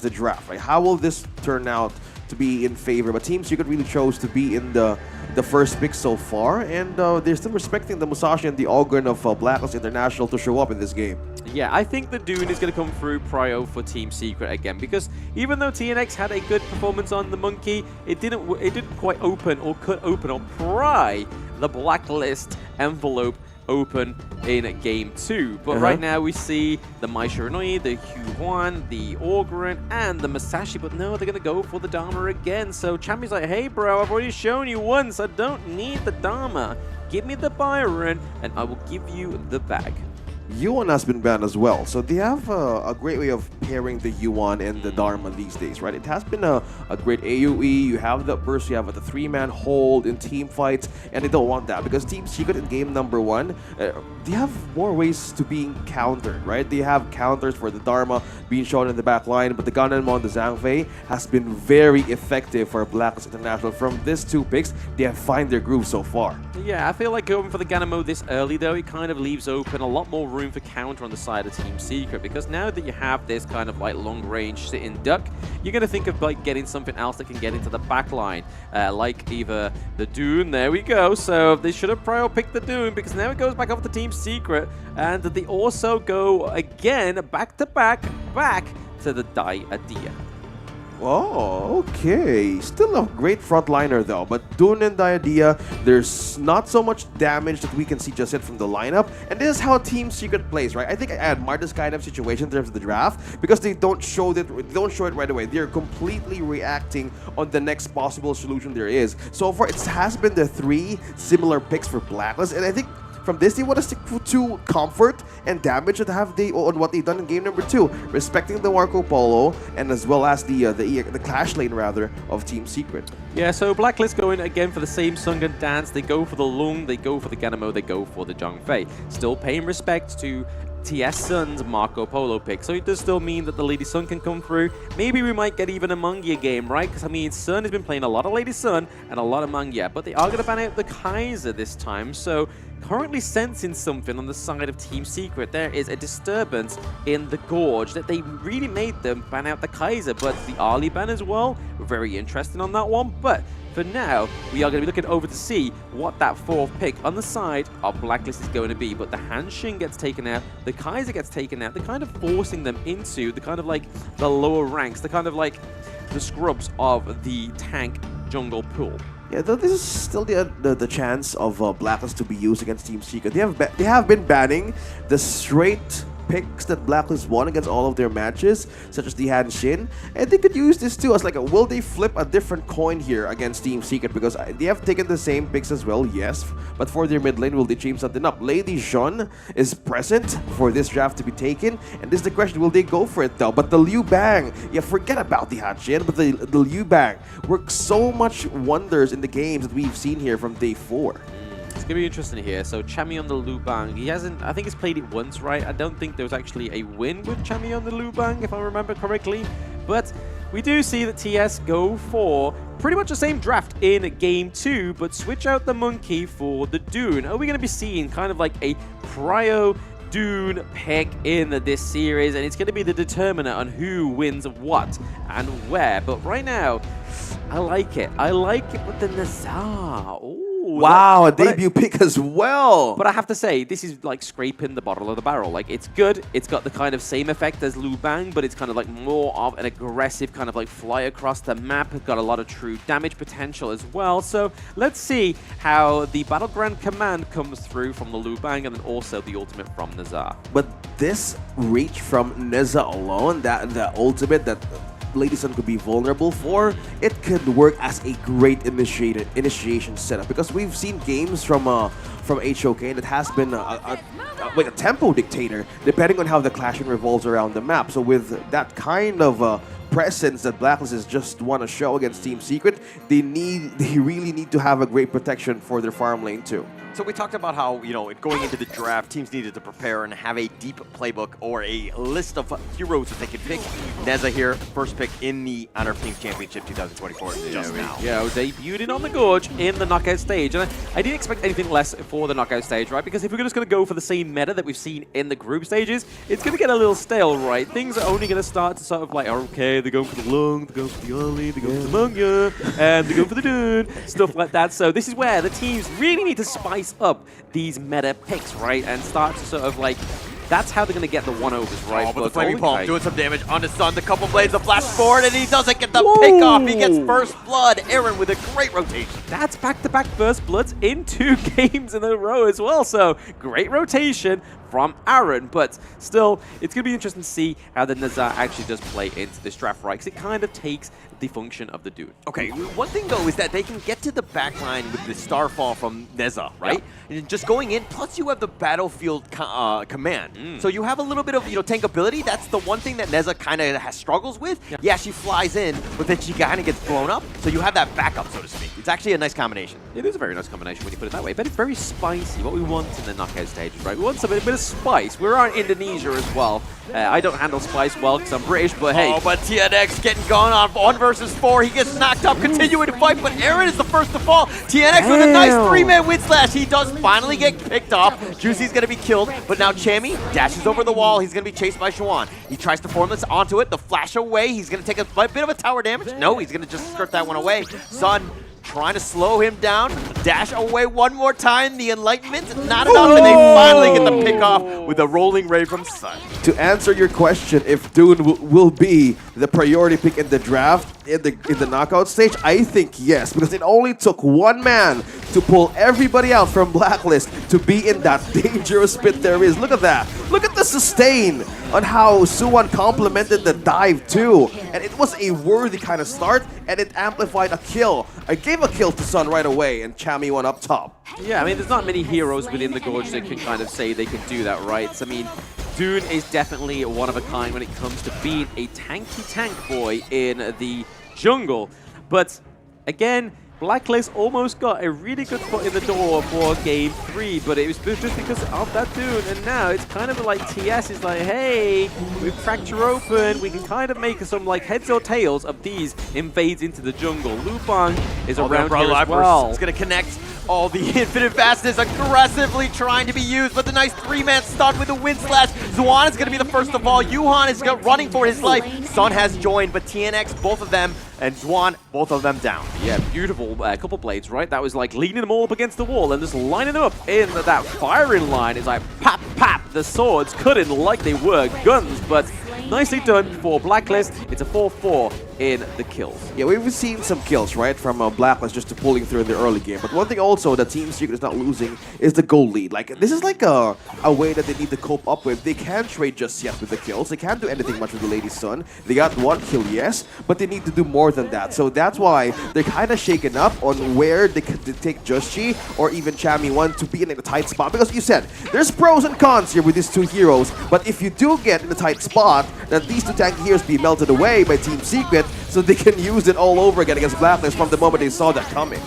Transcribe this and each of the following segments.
the draft, right? How will this turn out to be in favor? But Team Secret really chose to be in the first pick so far, and they're still respecting the Musashi and the Ogren of BLACKLIST International to show up in this game. Yeah, I think the Dune is going to come through prio for Team Secret again, because even though TNX had a good performance on the Monkey, it didn't quite open or cut open or pry the Blacklist envelope open in Game 2. But right now we see the Mai Shiranui, the Huan, the Ogren, and the Musashi. But no, they're going to go for the Dharma again. So Champion's like, hey bro, I've already shown you once. I don't need the Dharma. Give me the Byron, and I will give you the bag. Yuan has been banned as well, so they have a great way of pairing the Yuan and the Dharma these days, right? It has been a great AoE. You have the burst, you have the 3-man hold in team fights, and they don't want that because Team Secret in game number 1, they have more ways to being countered, right? They have counters for the Dharma being shown in the back line, but the Ganonmon, the Zhang Fei, has been very effective for BLACKLIST International. From these 2 picks, they have found their groove so far. Yeah, I feel like going for the Ganonmon this early, though, it kind of leaves open a lot more room for counter on the side of Team Secret, because now that you have this kind of like long-range sit-in duck, you're going to think of like getting something else that can get into the back line, like either the Dune. There we go. So they should have prio picked the Dune, because now it goes back over to Team Secret, and they also go again back to back to the Diadia. Oh, okay. Still a great frontliner though, but Dune and Diadia, there's not so much damage that we can see just yet from the lineup, and this is how Team Secret plays, right? I think I admire this kind of situation in terms of the draft because they don't show it right away. They're completely reacting on the next possible solution there is. So far, it has been the 3 similar picks for BLACKLIST, and I think from this, they want to stick to comfort and damage that have on what they've done in game number 2, respecting the Marco Polo and as well as the clash lane rather of Team Secret. Yeah, so BLACKLIST going again for the same Sungan dance. They go for the Lung, they go for the Ganamo, they go for the Zhang Fei. Still paying respect to TS Sun's Marco Polo pick, so it does still mean that the Lady Sun can come through. Maybe we might get even a Mungia game, right? Because I mean, Sun has been playing a lot of Lady Sun and a lot of Mungia, but they are going to ban out the Kaiser this time, so currently sensing something on the side of Team Secret. There is a disturbance in the Gorge that they really made them ban out the Kaiser, but the Ali ban as well. We're very interested on that one, but for now, we are going to be looking over to see what that 4th pick on the side of BLACKLIST is going to be. But the Hanshin gets taken out, the Kaiser gets taken out. They're kind of forcing them into the kind of like the lower ranks, the kind of like the scrubs of the tank jungle pool. Yeah, though this is still the chance of BLACKLIST to be used against Team Secret. They have been banning the straight picks that BLACKLIST won against all of their matches, such as the Hanshin, and they could use this too as like will they flip a different coin here against Team Secret, because they have taken the same picks as well, yes, but for their mid lane, will they change something up? Lady Jean is present for this draft to be taken, and this is the question, will they go for it though? But the Liu Bang, yeah, forget about the Hanshin, but the Liu Bang works so much wonders in the games that we've seen here from day 4. It's going to be interesting here. So Chami on the Liu Bang, he hasn't, I think he's played it once, right? I don't think there was actually a win with Chami on the Liu Bang, if I remember correctly. But we do see that TS go for pretty much the same draft in game 2, but switch out the Monkey for the Dune. Are we going to be seeing kind of like a prio Dune pick in this series, and it's going to be the determiner on who wins what and where? But right now, I like it. I like it with the Nazar. Ooh. Wow, a debut pick as well. But I have to say, this is like scraping the bottom of the barrel. Like, it's good. It's got the kind of same effect as Liu Bang, but it's kind of like more of an aggressive kind of like fly across the map. It's got a lot of true damage potential as well. So let's see how the Battleground command comes through from the Liu Bang, and then also the ultimate from Nazar. But this reach from Neza alone, the ultimate that Lady Sun could be vulnerable for, it could work as a great initiation setup, because we've seen games from HOK that has been like a tempo dictator depending on how the clashing revolves around the map. So with that kind of presence that BLACKLIST is just want to show against Team Secret, they really need to have a great protection for their farm lane too. So we talked about how, going into the draft, teams needed to prepare and have a deep playbook or a list of heroes that they could pick. Neza here, first pick in the Honor of Kings Championship 2024 just now. Yeah, debuted in on the Gorge in the knockout stage. And I didn't expect anything less for the knockout stage, right? Because if we're just going to go for the same meta that we've seen in the group stages, it's going to get a little stale, right? Things are only going to start to sort of like, okay, they're going for the Lung, they're going for the Ali, they're going for the Mungya, and they're going for the Dune, stuff like that. So this is where the teams really need to spice up these meta picks, right? And start to sort of like, that's how they're going to get the one-overs, right? Oh, but the Flaming Palm doing some damage on the Sun. The couple blades of flash forward, and he doesn't get the pick off. He gets first blood. Aaron with a great rotation. That's back-to-back first bloods in 2 games in a row as well. So great rotation from Aaron, but still, it's going to be interesting to see how the Nazar actually does play into this draft, right? Because it kind of takes the function of the Dune. Okay, one thing though is that they can get to the backline with the Starfall from Neza, right? Yeah. And just going in, plus you have the battlefield command. So you have a little bit of tankability. That's the one thing that Neza kind of struggles with. Yeah, she flies in, but then she kind of gets blown up. So you have that backup, so to speak. It's actually a nice combination. It is a very nice combination when you put it that way, but it's very spicy. What we want in the knockout stages, right? We want a bit of spice. We're on Indonesia as well. I don't handle spice well because I'm British, but hey. Oh, but TNX getting gone on 1 versus 4. He gets knocked up, continuing to fight, but Aaron is the first to fall. TNX with a nice 3-man win slash. He does finally get picked off. Juicy's going to be killed, but now Chammy dashes over the wall. He's going to be chased by Shawan. He tries to formless onto it. The flash away. He's going to take a bit of a tower damage. No, he's going to just skirt that one away. Sun trying to slow him down, dash away one more time, the Enlightenment, not enough, and they finally get the pick off with a rolling ray from Sun. To answer your question, if Dune will be the priority pick in the draft, in the knockout stage, I think yes, because it only took one man to pull everybody out from Blacklist to be in that dangerous pit there is. Look at that. Look at the sustain on how Suwon complemented the dive too. And it was a worthy kind of start, and it amplified a kill. I gave a kill to Sun right away, and Chammy won up top. Yeah, I mean, there's not many heroes within the Gorge that can kind of say they can do that, right? So, I mean, Dune is definitely one of a kind when it comes to being a tanky tank boy in the jungle. But, again, Blacklist almost got a really good foot in the door for Game 3, but it was just because of that Dune, and now it's kind of like TS is like, hey, we've cracked her open, we can kind of make some like heads or tails of these invades into the jungle. Lupang is around here as well. It's going to connect all the infinite fastness aggressively trying to be used, but the nice 3-man stun with the wind slash. Zuan is going to be the first of all. Yuhan is running for his life. Sun has joined, but TNX, both of them, and Zuan, both of them down. Yeah, beautiful couple blades, right? That was like leaning them all up against the wall and just lining them up in that firing line. It's like pop, pop, the swords cutting like they were guns, but nicely done for Blacklist. It's a 4-4 in the kills. Yeah, we've seen some kills, right, from Blacklist just to pulling through in the early game. But one thing also that Team Secret is not losing is the goal lead. Like, this is like a way that they need to cope up with. They can't trade just yet with the kills. They can't do anything much with the Lady Sun. They got 1 kill, yes, but they need to do more than that. So that's why they're kind of shaken up on where they could take Justchi or even Chammy 1 to be in a tight spot. Because you said, there's pros and cons here with these 2 heroes, but if you do get in a tight spot, then these 2 tanky heroes be melted away by Team Secret, so they can use it all over again against Blacklist from the moment they saw that coming.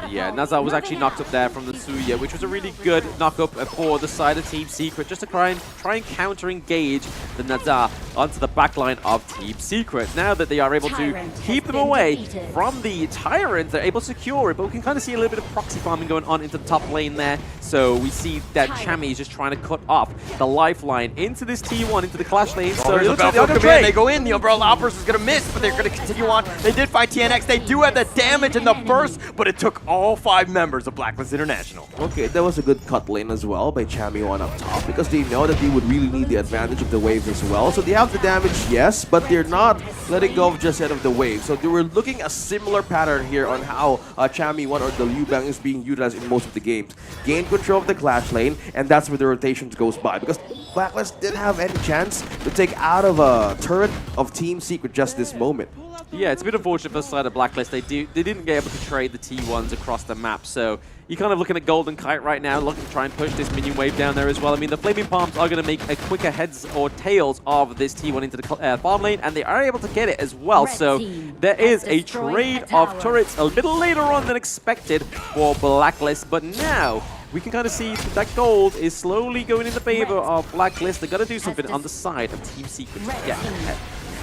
Yeah, Nazar was actually knocked up there from the Suya, which was a really good knock-up for the side of Team Secret, just to try and counter-engage the Nazar onto the backline of Team Secret. Now that they are able to keep them away from the Tyrant, they're able to secure it, but we can kind of see a little bit of proxy farming going on into the top lane there. So we see that Chammy is just trying to cut off the lifeline into this T1, into the Clash lane. So it looks like they go in, the Umbrella Outburst is going to miss, but they're going to continue on. They did fight TNX, they do have the damage in the burst, but it took all 5 members of Blacklist International. Okay, that was a good cut lane as well by Chammy 1 up top, because they know that they would really need the advantage of the waves as well. So they have the damage, yes, but they're not letting go of just yet of the wave. So they were looking a similar pattern here on how Chammy 1 or the Liu Bang is being utilized in most of the games. Gain control of the Clash lane, and that's where the rotations goes by, because Blacklist didn't have any chance to take out of a turret of Team Secret just this moment. Yeah, it's a bit unfortunate for the side of Blacklist. They didn't get able to trade the T1s across the map, so you're kind of looking at Golden Kite right now, looking to try and push this minion wave down there as well. I mean, the Flaming Palms are going to make a quicker heads or tails of this T1 into the farm lane, and they are able to get it as well. So there is a trade of turrets a little later on than expected for Blacklist, but now we can kind of see that gold is slowly going in the favor of Blacklist. They got to do something on the side of Team Secret to get ahead.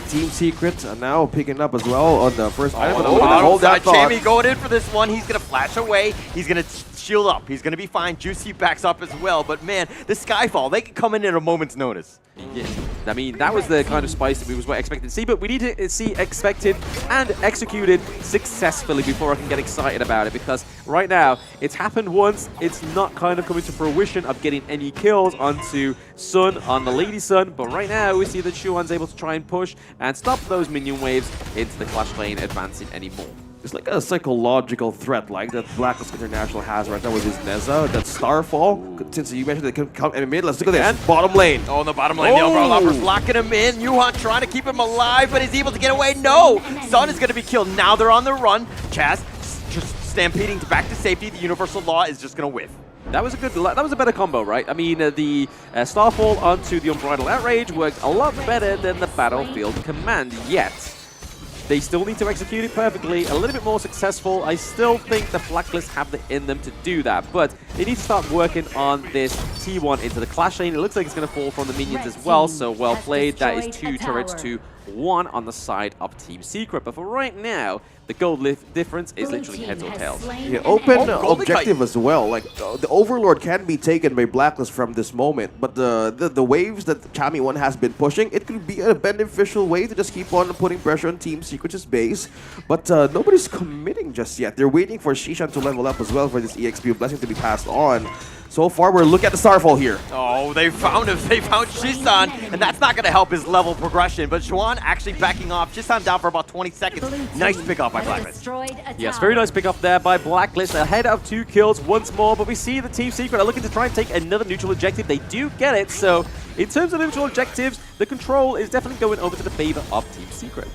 Team Secret now picking up as well on the first item. Hold that thought. Jamie going in for this one. He's going to flash away. He's going to shield up. He's going to be fine. Juicy backs up as well. But man, the Skyfall, they can come in at a moment's notice. Yeah. I mean, that was the kind of spice that we was expected to see, but we need to see expected and executed successfully before I can get excited about it, because right now, it's happened once, it's not kind of coming to fruition of getting any kills onto Sun, on the Lady Sun, but right now we see that Shuan's able to try and push and stop those minion waves into the Clash lane advancing anymore. It's like a psychological threat like that BLACKLIST International has right now with his Neza, that Starfall. Since you mentioned they can come in mid, let's look at this. Bottom lane. Oh, in the bottom lane, the Overall Offer's locking him in. Yuhan trying to keep him alive, but he's able to get away. No! Sun is going to be killed. Now they're on the run. Chaz just stampeding back to safety. The Universal Law is just going to whiff. That was a better combo, right? I mean, the Starfall onto the Unbridled Outrage worked a lot better than the Battlefield Command, yet they still need to execute it perfectly, a little bit more successful. I still think the Blacklist have it in them to do that, but they need to start working on this T1 into the Clash lane. It looks like it's going to fall from the minions as well, so well played. That is 2 turrets to 1 on the side of Team Secret. But for right now, the gold difference is literally heads or tails. Yeah, open objective as well. Like the Overlord can be taken by BLACKLIST from this moment, but the waves that Chami 1 has been pushing, it could be a beneficial way to just keep on putting pressure on Team Secret's base. But nobody's committing just yet. They're waiting for Shishan to level up as well for this EXP blessing to be passed on. So far, we're looking at the Starfall here. Oh, they found him. They found Shisan, and that's not going to help his level progression. But Xuan actually backing off. Shisan down for about 20 seconds. Nice pickup by BLACKLIST. Yes, very nice pickup there by BLACKLIST. Ahead of 2 kills once more, but we see the Team Secret are looking to try and take another neutral objective. They do get it, so in terms of neutral objectives, the control is definitely going over to the favor of Team Secret.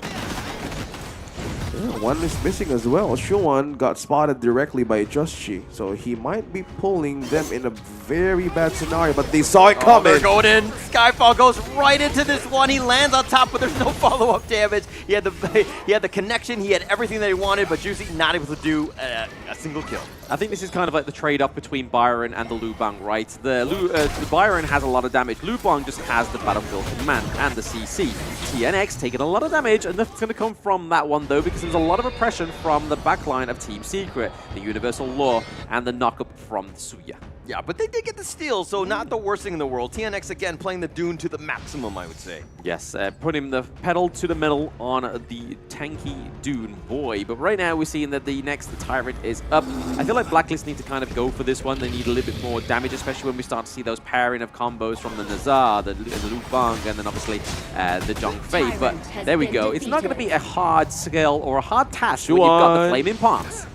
Yeah, one is missing as well. Shuan got spotted directly by Justchi, so he might be pulling them in a very bad scenario, but they saw it coming. They're going in. Skyfall goes right into this one. He lands on top, but there's no follow-up damage. He had the connection. He had everything that he wanted, but Juicy not able to do a single kill. I think this is kind of like the trade-off between Byron and the Lu Bang, right? The Byron has a lot of damage. Lu Bang just has the Battlefield Command and the CC. TNX taking a lot of damage, and nothing's going to come from that one, though, because there's a lot of oppression from the backline of Team Secret, the Universal Law, and the knock-up from Suya. Yeah, but they did get the steal, so not the worst thing in the world. TNX, again, playing the Dune to the maximum, I would say. Yes, putting the pedal to the metal on the tanky Dune boy. But right now, we're seeing that the Tyrant is up. I feel like BLACKLIST need to kind of go for this one. They need a little bit more damage, especially when we start to see those pairing of combos from the Nazar, the Lu Bang, and then obviously the Zhong Fei. But there we go. It's not going to be a hard skill or a hard task when you've got the Flaming Palms.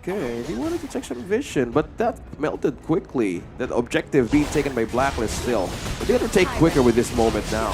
Okay, he wanted to check some vision, but that melted quickly. That objective being taken by BLACKLIST still. But they have to take quicker with this moment now.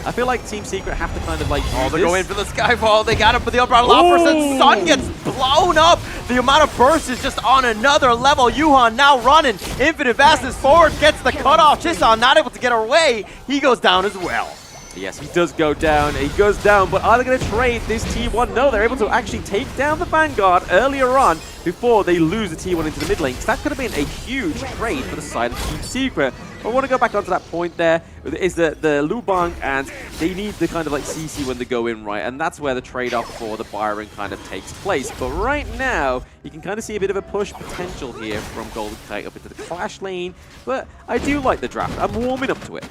I feel like Team Secret have to kind of like they're going for the Skyfall. They got him for the Unbridled Offer, and Sun gets blown up. The amount of burst is just on another level. Yuhan now running. Infinite Vastness forward, gets the cutoff. Chisan not able to get away. He goes down as well. Yes, he does go down. He goes down, but are they going to trade this T1? No, they're able to actually take down the Vanguard earlier on before they lose the T1 into the mid lane. Because that could have been a huge trade for the side of Team Secret. But I want to go back onto that point there, is the Lu Bang, and they need the kind of like CC when they go in, right? And that's where the trade-off for the Byron kind of takes place. But right now, you can kind of see a bit of a push potential here from Golden Kite up into the Clash lane. But I do like the draft. I'm warming up to it.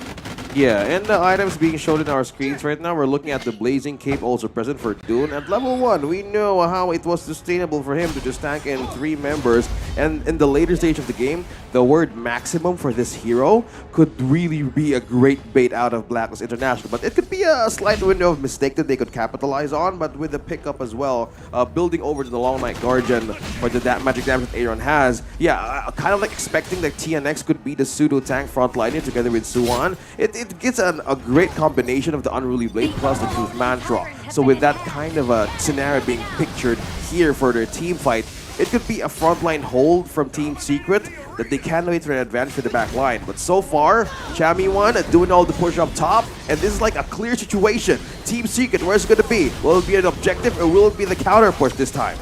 Yeah, and the items being shown in our screens right now, we're looking at the Blazing Cape also present for Dune. At level 1, we know how it was sustainable for him to just tank in 3 members. And in the later stage of the game, the word maximum for this hero could really be a great bait out of BLACKLIST International. But it could be a slight window of mistake that they could capitalize on, but with the pickup as well, building over to the Long Night Guardian for the magic damage that Aaron has. Yeah, kind of like expecting that TNX could be the pseudo-tank frontliner together with Suan. It gets a great combination of the Unruly Blade plus the Truth Mantra. So with that kind of a scenario being pictured here for their team fight, it could be a frontline hold from Team Secret that they can't wait for an advantage for the back line. But so far, Chami 1 doing all the push up top, and this is like a clear situation. Team Secret, where's it going to be? Will it be an objective or will it be the counter push this time?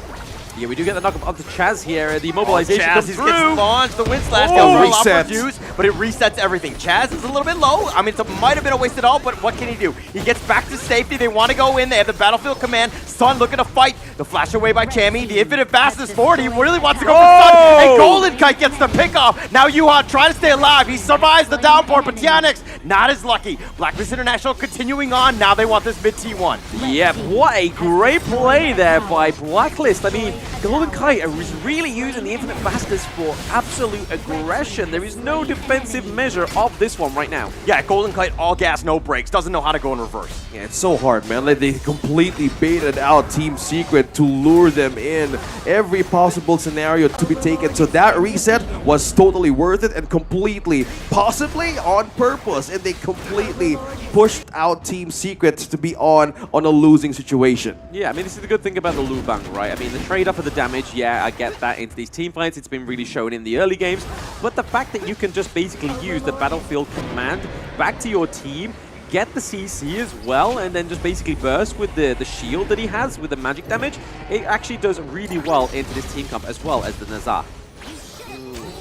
Yeah, we do get the knock up onto Chaz here. The immobilization Chaz comes gets through. launched. The wind slash Oh, gets roll reset. off juice, but it resets everything. Chaz is a little bit low. I mean, it might have been a wasted ult, but what can he do? He gets back to safety. They want to go in. They have the battlefield command. Sun looking to fight. The flash away by Chammy. The infinite fastness forward. He really wants to go for Sun. And Golden Kite gets the pick off. Now Yuhan trying to stay alive. He survives the downpour, but Tianix not as lucky. Blacklist International continuing on. Now they want this mid T1. Yep, what a great play there by Blacklist. I mean, Golden Kite is really using the infinite fastness for absolute aggression. There is no defensive measure of this one right now. Yeah, Golden Kite all gas, no brakes. Doesn't know how to go in reverse. Yeah, it's so hard, man. Like, they completely baited out Team Secret to lure them in every possible scenario to be taken. So that reset was totally worth it and completely, possibly on purpose. And they completely pushed out Team Secret to be on a losing situation. Yeah, I mean, this is the good thing about the Lu Bang, right? I mean, the trade-off of the damage, yeah, I get that into these team fights. It's been really shown in the early games. But the fact that you can just basically use the battlefield command back to your team, get the CC as well, and then just basically burst with the shield that he has with the magic damage, it actually does really well into this team comp as well as the Nazar.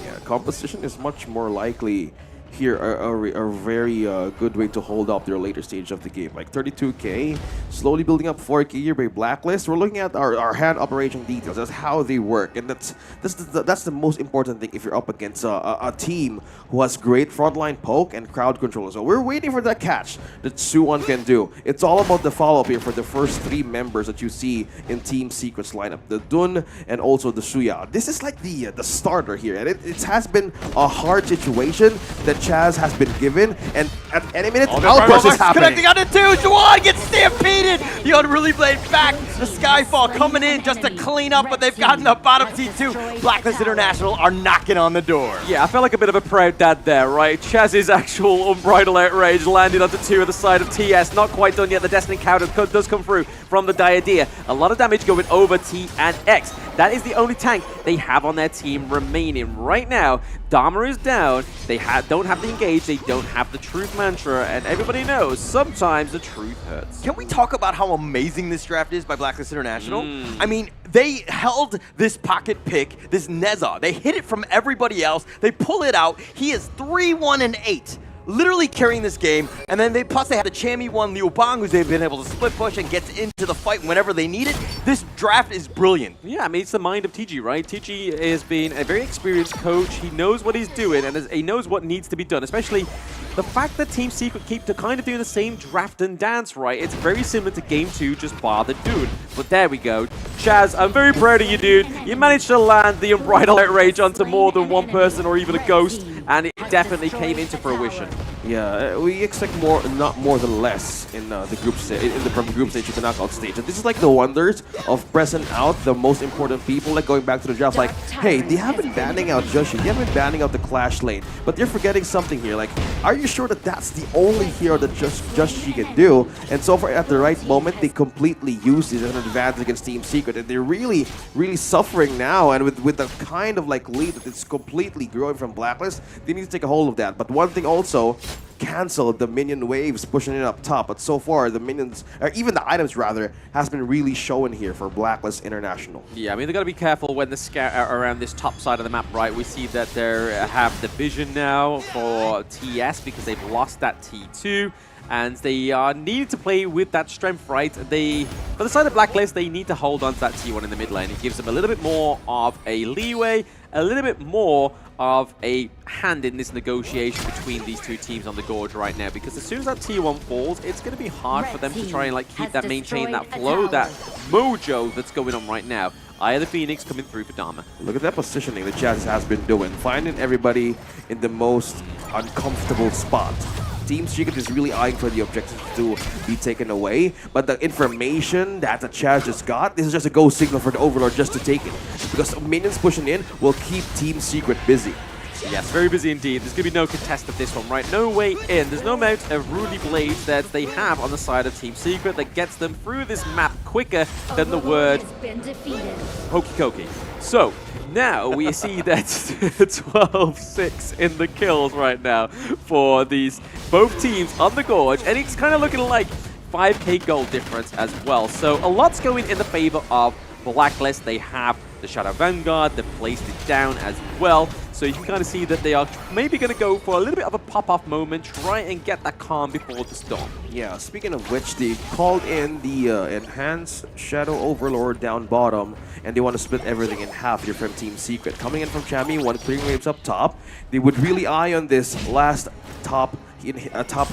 Yeah, composition is much more likely here a very good way to hold up their later stage of the game. Like 32k, slowly building up 4k here by Blacklist. We're looking at our hand operation details. That's how they work, and that's the most important thing if you're up against a team who has great frontline poke and crowd control. So we're waiting for that catch that Suwon can do. It's all about the follow-up here for the first 3 members that you see in Team Secret's lineup. The Dun and also the Suya. This is like the starter here, and it has been a hard situation that Chaz has been given, and at any minute, outburst is happening. Connecting on it too. Juwan gets stampeded. The Unruly Blade back. The Skyfall coming in just to clean up, but they've gotten the bottom T2. Blacklist International are knocking on the door. Yeah, I felt like a bit of a proud dad there, right? Chaz's actual unbridled outrage landed onto 2 at the side of TS. Not quite done yet. The Destiny counter does come through from the Diadea. A lot of damage going over T and X. That is the only tank they have on their team remaining right now. Dharma is down. They don't have the engage. They don't have the truth mantra, and everybody knows sometimes the truth hurts. Can we talk about how amazing this draft is by Blacklist International? I mean, they held this pocket pick, this Neza. They hit it from everybody else. They pull it out. He is 3-1-8. Literally carrying this game, and then plus they have the Chammy one Liu Bang, who's they've been able to split push and gets into the fight whenever they need it. This draft is brilliant. Yeah, I mean, it's the mind of TG, right? TG has been a very experienced coach. He knows what he's doing, and he knows what needs to be done, especially the fact that Team Secret keep kind of doing the same draft and dance, right? It's very similar to Game 2, just bar the dude. But there we go. Chaz, I'm very proud of you, dude. You managed to land the Unbridled Outrage onto more than one person or even a ghost, and it definitely came into fruition. Yeah, we expect more, not more than less in the group from the group stage to the knockout stage. And this is like the wonders of pressing out the most important people. Like going back to the draft, like, hey, they haven't banning out Joshi, they haven't banning out the Clash lane, but they're forgetting something here. Like, are you sure that that's the only hero that Joshi can do? And so far, at the right moment, they completely use this as an advantage against Team Secret, and they're really, really suffering now. And with the kind of like lead that it's completely growing from Blacklist, they need to take a hold of that. But one thing also, cancel the minion waves pushing it up top, but so far the minions, or even the items rather, has been really showing here for Blacklist International. Yeah, I mean, they got to be careful when the scout are around this top side of the map, right? We see that they have the vision now for TS because they've lost that T2. And they needed to play with that strength, right? For the side of Blacklist, they need to hold on to that T1 in the mid lane. It gives them a little bit more of a leeway, a little bit more of a hand in this negotiation between these two teams on the Gorge right now. Because as soon as that T1 falls, it's going to be hard for them to try and like keep that, maintain that flow, that mojo that's going on right now. Eye of the Phoenix coming through for Dharma. Look at that positioning that Chaz has been doing, finding everybody in the most uncomfortable spot. Team Secret is really eyeing for the objectives to be taken away, but the information that the Chaz just got, this is just a go signal for the Overlord just to take it. Because minions pushing in will keep Team Secret busy. Yes, very busy indeed. There's going to be no contest of this one, right? No way in. There's no amount of Rudy Blades that they have on the side of Team Secret that gets them through this map quicker than the word Hokey Cokey. So, now we see that 12-6 in the kills right now for these both teams on the Gorge, and it's kind of looking like 5k gold difference as well. So a lot's going in the favor of Blacklist. They have the Shadow Vanguard. They've placed it down as well. So you can kind of see that they are maybe going to go for a little bit of a pop-off moment, try and get that calm before the storm. Yeah, speaking of which, they called in the Enhanced Shadow Overlord down bottom, and they want to split everything in half here from Team Secret. Coming in from Chami, one clearing waves up top. They would really eye on this last top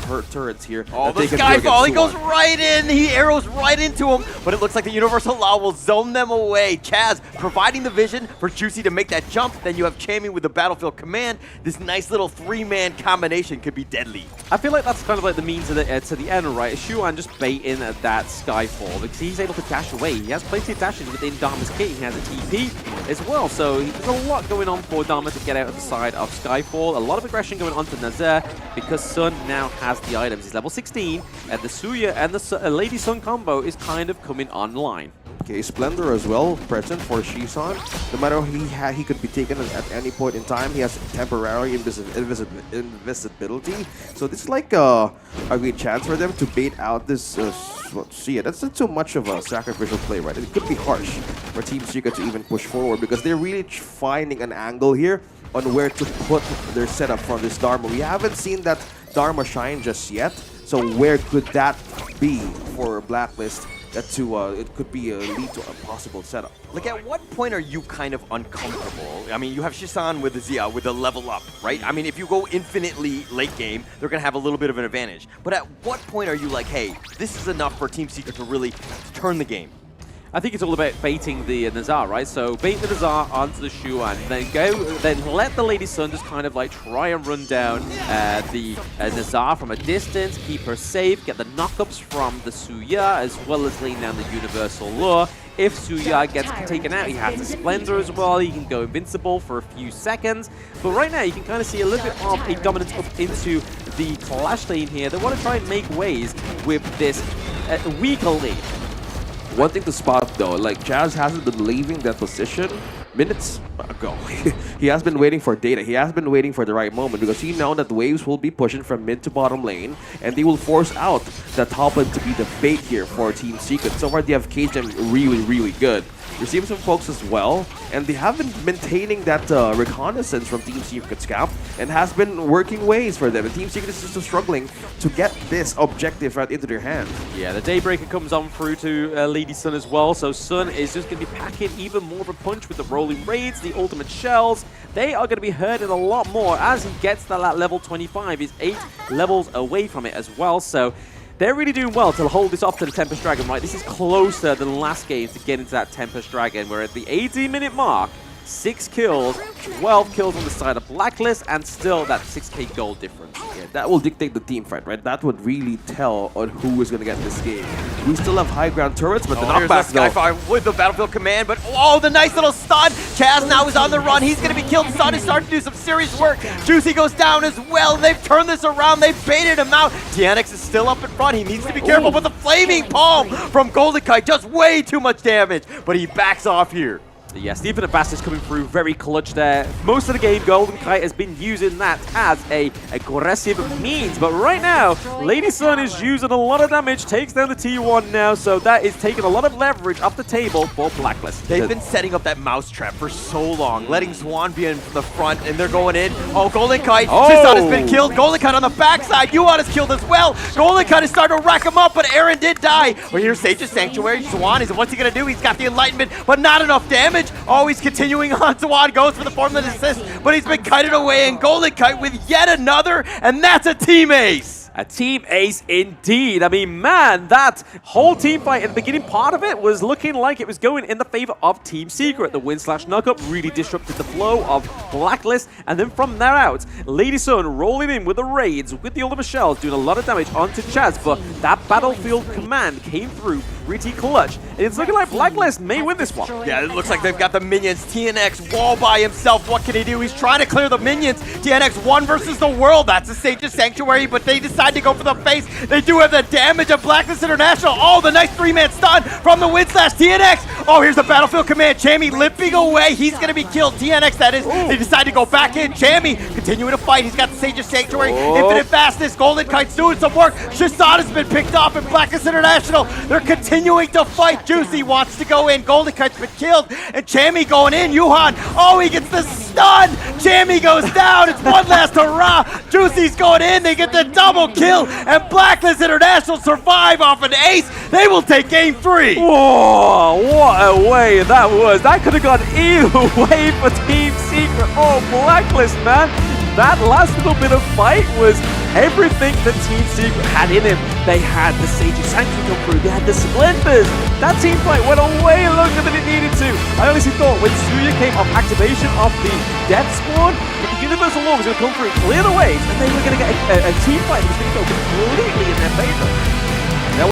hurt turrets here. Oh, the Skyfall, he goes right in, he arrows right into him, but it looks like the Universal Law will zone them away. Chaz providing the vision for Juicy to make that jump, then you have Chami with the Battlefield Command. This nice little 3-man combination could be deadly. I feel like that's kind of like the means to the end, right? Xuan just baiting at that Skyfall because he's able to dash away. He has plenty of dashes within Dharma's kit. He has a TP as well, so there's a lot going on for Dharma to get out of the side of Skyfall. A lot of aggression going on to Nazair because Sun now has the items. He's level 16, and the Suya and the Lady Sun combo is kind of coming online. Okay, Splendor as well, present for Shisan. No matter what he could be taken at any point in time. He has temporary invisibility. So this is like a great chance for them to bait out this Suya. That's not too much of a sacrificial play, right? It could be harsh for Team Secret to even push forward because they're really finding an angle here on where to put their setup from this Dharma. We haven't seen that Dharma shine just yet. So where could that be for Blacklist? That it could be a lead to a possible setup. Like, at what point are you kind of uncomfortable? I mean, you have Shisan with the Zia, with the level up, right? I mean, if you go infinitely late game, they're going to have a little bit of an advantage. But at what point are you like, hey, this is enough for Team Secret to really turn the game? I think it's all about baiting the Nazair, right? So bait the Nazair onto the Xuan, then let the Lady Sun just kind of like try and run down the Nazair from a distance, keep her safe, get the knockups from the Suya, as well as laying down the Universal Lure. If Suya gets taken out, he has the Splendor as well. He can go invincible for a few seconds. But right now, you can kind of see a little bit of a dominance up into the Clash lane here. They want to try and make ways with this weaker lane. One thing to spot though, like Chaz hasn't been leaving that position minutes ago. He has been waiting for data. He has been waiting for the right moment because he knows that waves will be pushing from mid to bottom lane and they will force out the top lane to be the bait here for Team Secret. So far they have caged them really good. Receiving some folks as well, and they have been maintaining that reconnaissance from Team Secret's camp and has been working ways for them. And Team Secret is just struggling to get this objective right into their hands. Yeah, the Daybreaker comes on through to Lady Sun as well, so Sun is just going to be packing even more of a punch with the rolling raids, the ultimate shells. They are going to be hurting a lot more as he gets to that level 25. He's 8 levels away from it as well, so they're really doing well to hold this off to the Tempest Dragon, right? This is closer than last game to get into that Tempest Dragon. We're at the 18-minute mark, 6 kills, 12 kills on the side of Blacklist, and still that 6k gold difference. Yeah, that will dictate the team fight, right? That would really tell on who is going to get this game. We still have high ground turrets, but the knockback Skyfire with the Battlefield Command, but oh, the nice little stun. Chaz now is on the run. He's going to be killed. Sun is starting to do some serious work. Juicy goes down as well. They've turned this around. They've baited him out. TNX is still up in front. He needs to be careful, but the Flaming Palm from Golden Kite does way too much damage, but he backs off here. Yes, the Infinite Bastard's coming through very clutch there. Most of the game, Golden Kite has been using that as a aggressive means, but right now, Lady Sun is using a lot of damage, takes down the T1 now, so that is taking a lot of leverage off the table for Blacklist. They've been setting up that mousetrap for so long, letting Swan be in the front, and they're going in. Oh, Golden Kite, Shisan has been killed. Golden Kite on the backside, Yuan is killed as well. Golden Kite is starting to rack him up, but Aaron did die. Well, here's Sage's Sanctuary. Swan is, what's he gonna do? He's got the Enlightenment, but not enough damage. Oh, he's continuing on. Swan goes for the formula assist, but he's been kited away, and Golden Kite with yet another, and that's a team ace. A team ace indeed. I mean, man, that whole team fight at the beginning part of it was looking like it was going in the favor of Team Secret. The win/knockup really disrupted the flow of Blacklist, and then from there out, Lady Sun rolling in with the raids, with the ultimate shells, doing a lot of damage onto Chaz, but that Battlefield Command came through pretty clutch. And it's looking like Blacklist may win this one. Yeah, it looks like they've got the minions. TNX wall by himself. What can he do? He's trying to clear the minions. TNX 1 versus the world. That's a Sage's Sanctuary, but they decide to go for the face. They do have the damage of Blacklist International. Oh, the nice 3-man stun from the Win/. TNX Oh, here's the Battlefield Command. Jamie limping away. He's going to be killed. TNX, that is. They decide to go back in. Jamie continuing to fight. He's got the Sage of Sanctuary. Infinite fastness. Golden Kite's doing some work. Shasada's been picked off in BLACKLIST International. They're continuing to fight. Juicy wants to go in. Golden Kite's been killed. And Jamie going in. Yuhan. Oh, he gets the stun. Jamie goes down. It's one last hurrah. Juicy's going in. They get the double kill. And BLACKLIST International survive off an ace. They will take game 3. Whoa, what a way that was. That could have gone either way for Team Secret. Oh, BLACKLIST, man. That last little bit of fight was everything that Team Secret had in him. They had the Sage of Sanctuary come through. They had the Splinters. That team fight went on way longer than it needed to. I honestly thought when Suya came off activation of the Death Spawn, that the Universal Law was going to come through, clear the waves, and they were going to get a team fight that was going to go completely in their favor.